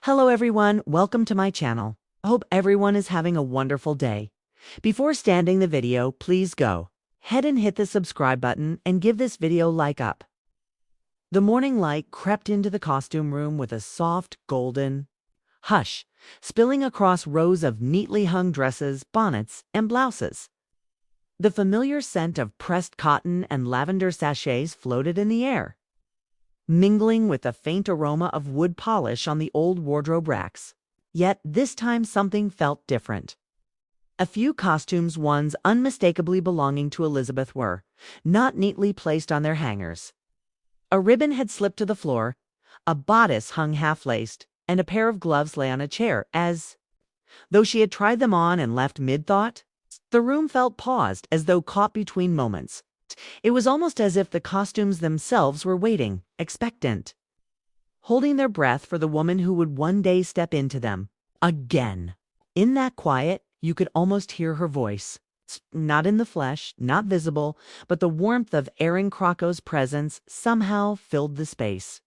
Hello everyone, welcome to my channel. I hope everyone is having a wonderful day. Before starting the video, please go ahead and hit the subscribe button and give this video a like up. The morning light crept into the costume room with a soft golden hush, spilling across rows of neatly hung dresses, bonnets, and blouses. The familiar scent of pressed cotton and lavender sachets floated in the air, mingling with the faint aroma of wood polish on the old wardrobe racks. Yet this time something felt different. A few costumes, ones unmistakably belonging to Elizabeth, were not neatly placed on their hangers. A ribbon had slipped to the floor, a bodice hung half-laced, and a pair of gloves lay on a chair, as though she had tried them on and left mid-thought. The room felt paused, as though caught between moments. It was almost as if the costumes themselves were waiting, expectant, holding their breath for the woman who would one day step into them. Again. In that quiet, you could almost hear her voice. Not in the flesh, not visible, but the warmth of Erin Krakow's presence somehow filled the space.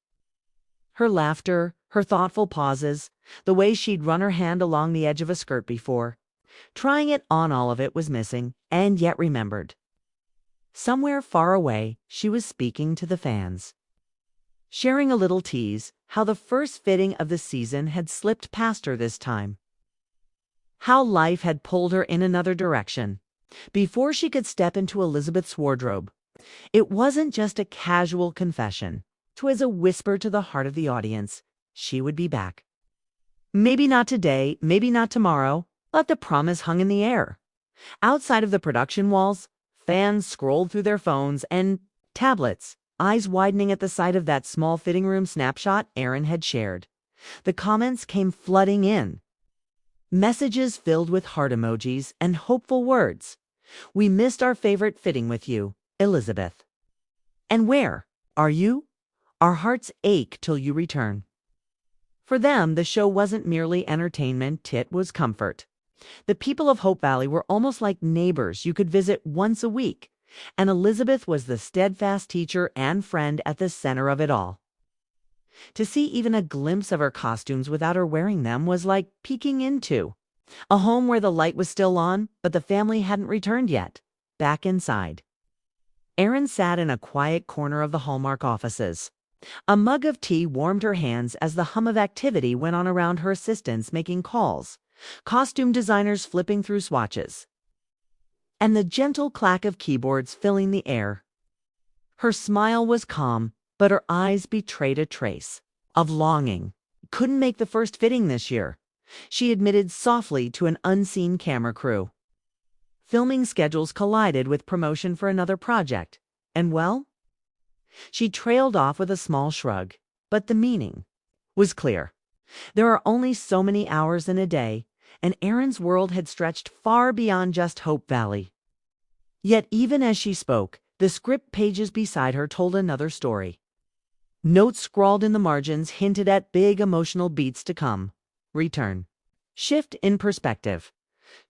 Her laughter, her thoughtful pauses, the way she'd run her hand along the edge of a skirt before. Trying it on, all of it was missing, and yet remembered. Somewhere far away, she was speaking to the fans, sharing a little tease, how the first fitting of the season had slipped past her this time, how life had pulled her in another direction. Before she could step into Elizabeth's wardrobe, it wasn't just a casual confession. It was a whisper to the heart of the audience. She would be back. Maybe not today, maybe not tomorrow, but the promise hung in the air. Outside of the production walls, fans scrolled through their phones and tablets, eyes widening at the sight of that small fitting room snapshot Erin had shared. The comments came flooding in. Messages filled with heart emojis and hopeful words. "We missed our favorite fitting with you, Elizabeth. And where are you? Our hearts ache till you return." For them, the show wasn't merely entertainment, it was comfort. The people of Hope Valley were almost like neighbors you could visit once a week, and Elizabeth was the steadfast teacher and friend at the center of it all. To see even a glimpse of her costumes without her wearing them was like peeking into a home where the light was still on, but the family hadn't returned yet. Back inside, Erin sat in a quiet corner of the Hallmark offices. A mug of tea warmed her hands as the hum of activity went on around her, assistants making calls, costume designers flipping through swatches, and the gentle clack of keyboards filling the air. Her smile was calm, but her eyes betrayed a trace of longing. "Couldn't make the first fitting this year," she admitted softly to an unseen camera crew. Filming schedules collided with promotion for another project, and well, she trailed off with a small shrug, but the meaning was clear. There are only so many hours in a day, and Erin's world had stretched far beyond just Hope Valley. Yet even as she spoke, the script pages beside her told another story. Notes scrawled in the margins hinted at big emotional beats to come. Return. Shift in perspective.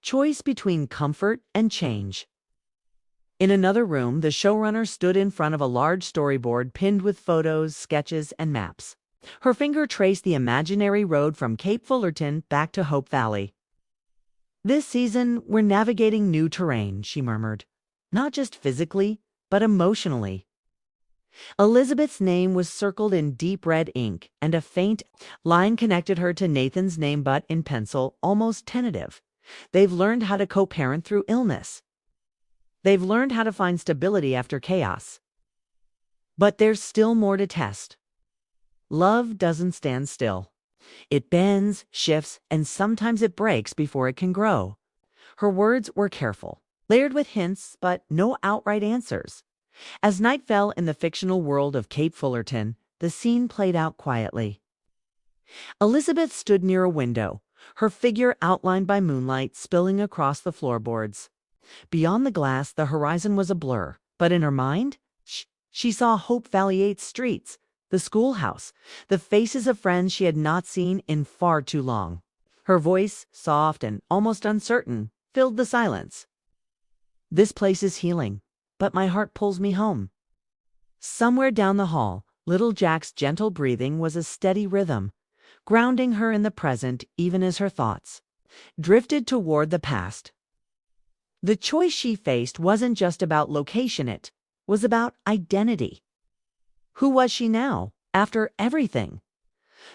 Choice between comfort and change. In another room, the showrunner stood in front of a large storyboard pinned with photos, sketches, and maps. Her finger traced the imaginary road from Cape Fullerton back to Hope Valley. "This season, we're navigating new terrain," she murmured. "Not just physically, but emotionally." Elizabeth's name was circled in deep red ink, and a faint line connected her to Nathan's name, but in pencil, almost tentative. They've learned how to co-parent through illness. They've learned how to find stability after chaos. But there's still more to test. Love doesn't stand still. It bends, shifts, and sometimes it breaks before it can grow. Her words were careful, layered with hints, but no outright answers. As night fell in the fictional world of Cape Fullerton, the scene played out quietly. Elizabeth stood near a window, her figure outlined by moonlight spilling across the floorboards. Beyond the glass, the horizon was a blur, but in her mind, she saw Hope Valley 8's streets, the schoolhouse, the faces of friends she had not seen in far too long. Her voice, soft and almost uncertain, filled the silence. "This place is healing, but my heart pulls me home." Somewhere down the hall, little Jack's gentle breathing was a steady rhythm, grounding her in the present even as her thoughts drifted toward the past. The choice she faced wasn't just about location, it was about identity. Who was she now, after everything?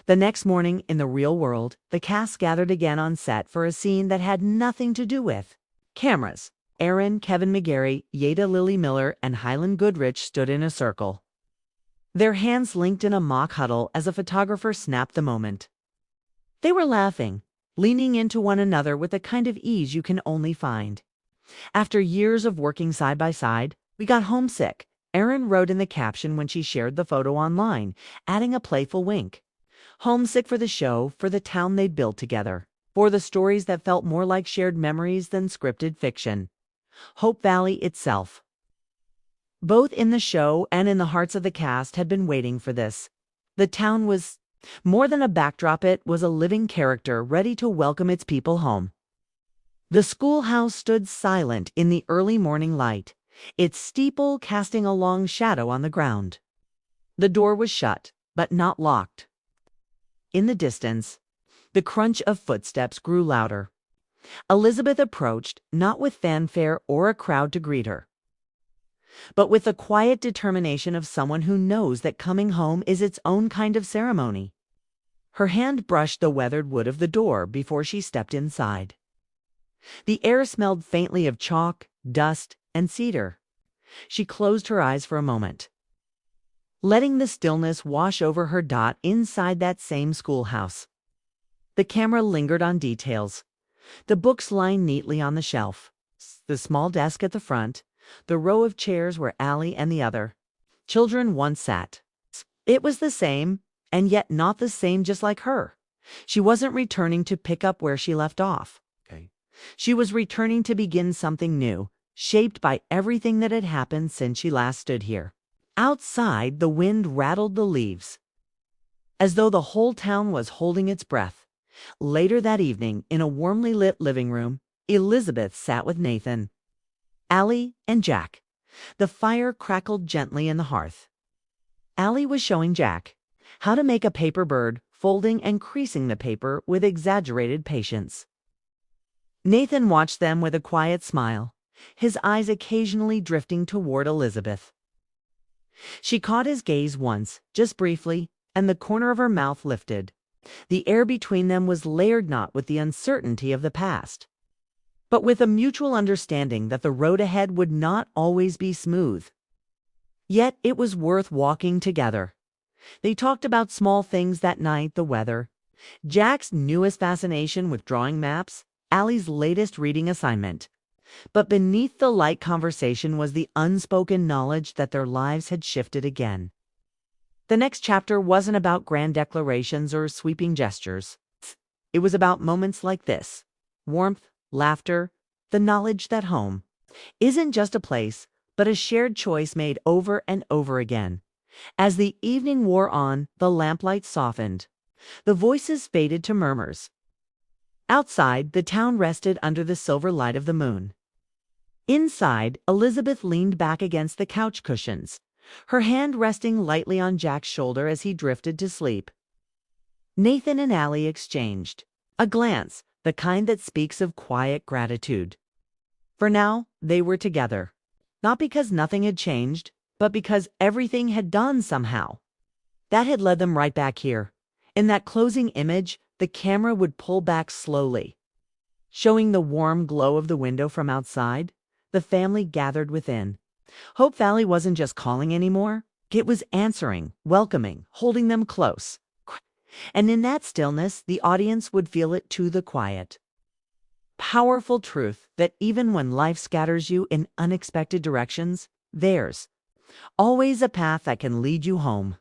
The next morning in the real world, the cast gathered again on set for a scene that had nothing to do with cameras. Erin, Kevin McGarry, Yada Lily Miller, and Hyland Goodrich stood in a circle, their hands linked in a mock huddle as a photographer snapped the moment. They were laughing, leaning into one another with a kind of ease you can only find. After years of working side by side, we got homesick, Erin wrote in the caption when she shared the photo online, adding a playful wink. Homesick for the show, for the town they'd built together, for the stories that felt more like shared memories than scripted fiction. Hope Valley itself. Both in the show and in the hearts of the cast had been waiting for this. The town was more than a backdrop, it was a living character ready to welcome its people home. The schoolhouse stood silent in the early morning light, its steeple casting a long shadow on the ground. The door was shut, but not locked. In the distance, the crunch of footsteps grew louder. Elizabeth approached, not with fanfare or a crowd to greet her, but with the quiet determination of someone who knows that coming home is its own kind of ceremony. Her hand brushed the weathered wood of the door before she stepped inside. The air smelled faintly of chalk, dust, and cedar. She closed her eyes for a moment, letting the stillness wash over her dot inside that same schoolhouse. The camera lingered on details. The books lying neatly on the shelf, the small desk at the front, the row of chairs where Allie and the other children once sat. It was the same, and yet not the same, just like her. She wasn't returning to pick up where she left off. She was returning to begin something new, shaped by everything that had happened since she last stood here. Outside, the wind rattled the leaves, as though the whole town was holding its breath. Later that evening, in a warmly lit living room, Elizabeth sat with Nathan, Allie, and Jack. The fire crackled gently in the hearth. Allie was showing Jack how to make a paper bird, folding and creasing the paper with exaggerated patience. Nathan watched them with a quiet smile, his eyes occasionally drifting toward Elizabeth. She caught his gaze once, just briefly, and the corner of her mouth lifted. The air between them was layered not with the uncertainty of the past, but with a mutual understanding that the road ahead would not always be smooth. Yet it was worth walking together. They talked about small things that night, the weather, Jack's newest fascination with drawing maps, Allie's latest reading assignment. But beneath the light conversation was the unspoken knowledge that their lives had shifted again. The next chapter wasn't about grand declarations or sweeping gestures. It was about moments like this: warmth, laughter, the knowledge that home isn't just a place, but a shared choice made over and over again. As the evening wore on, the lamplight softened. The voices faded to murmurs. Outside, the town rested under the silver light of the moon. Inside, Elizabeth leaned back against the couch cushions, her hand resting lightly on Jack's shoulder as he drifted to sleep. Nathan and Allie exchanged a glance, the kind that speaks of quiet gratitude. For now, they were together, not because nothing had changed, but because everything had done somehow. That had led them right back here. In that closing image, the camera would pull back slowly, showing the warm glow of the window from outside. The family gathered within. Hope Valley wasn't just calling anymore. It was answering, welcoming, holding them close. And in that stillness, the audience would feel it too, the quiet, powerful truth that even when life scatters you in unexpected directions, there's always a path that can lead you home.